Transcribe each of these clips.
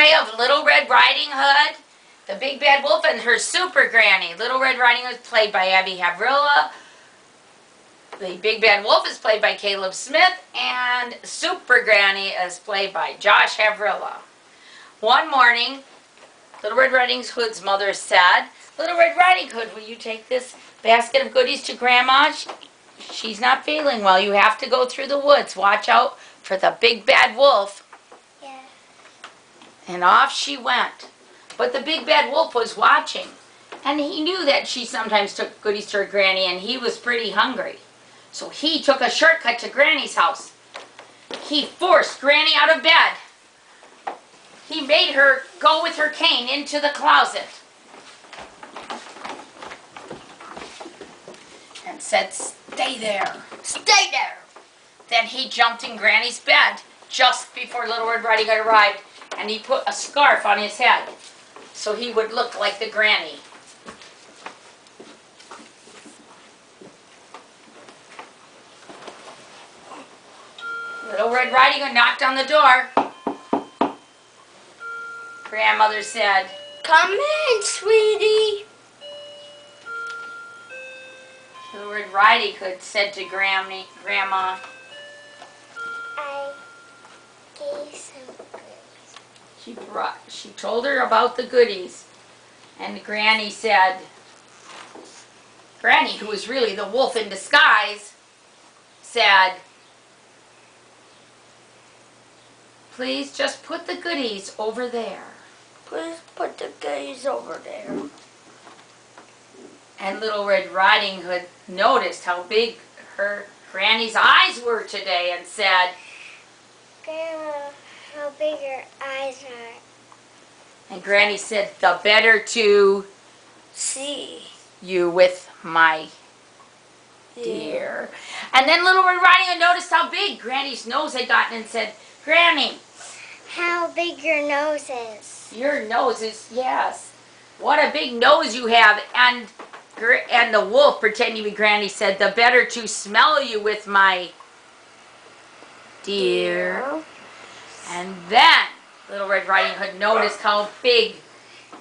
story of Little Red Riding Hood, the Big Bad Wolf, and her super granny. Little Red Riding Hood is played by Abby Havrilla. The Big Bad Wolf is played by Caleb Smith, and Super Granny is played by Josh Havrilla. One morning, Little Red Riding Hood's mother said, "Little Red Riding Hood, will you take this basket of goodies to Grandma? She's not feeling well. You have to go through the woods. Watch out for the Big Bad Wolf." Yeah. And off she went. But the Big Bad Wolf was watching, and he knew that she sometimes took goodies to her granny, and he was pretty hungry. So he took a shortcut to Granny's house. He forced Granny out of bed. He made her go with her cane into the closet and said, "Stay there, stay there." Then he jumped in Granny's bed just before Little Red Riding Hood arrived, and he put a scarf on his head so he would look like the granny. Little Red Riding Hood knocked on the door. Grandmother said, "Come in, sweetie." Little Red Riding Hood said to Grandma, I gave some goodies. She told her about the goodies. And Granny said, Granny, who was really the wolf in disguise, said, "Please just put the goodies over there." Please put the goodies over there. And Little Red Riding Hood noticed how big her Granny's eyes were today and said, Grandma, how big your eyes are. and Granny said, "The better to See you with my dear." And then Little Red Riding Hood noticed how big Granny's nose had gotten and said, "Granny, how big your nose is. your nose is, yes, what a big nose you have." And the wolf, pretending to be Granny, said, "The better to smell you with my dear." And then Little Red Riding Hood noticed how big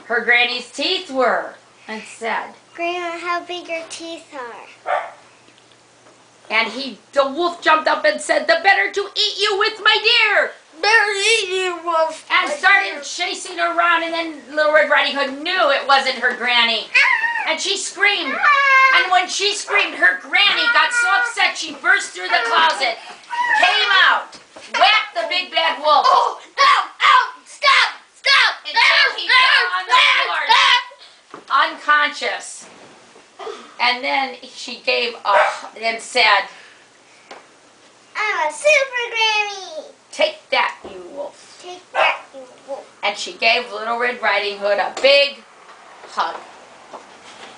her Granny's teeth were and said, Grandma, how big your teeth are. and the wolf jumped up and said, "The better to eat you with my dear." Better eat you, wolf. And started chasing her around, and then Little Red Riding Hood knew it wasn't her granny. And she screamed. And when she screamed, her granny got so upset she burst through the closet, came out, whacked the Big Bad Wolf. Oh, no, stop. Until he fell on the floor, unconscious. And then she gave up and said, I'm a super granny. "Take that, you wolf." Take that, you wolf. And she gave Little Red Riding Hood a big hug.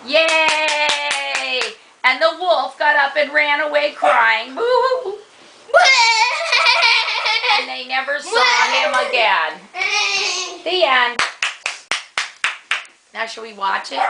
Yay! And the wolf got up and ran away crying. Boo! And they never saw him again. The end. Now, should we watch it?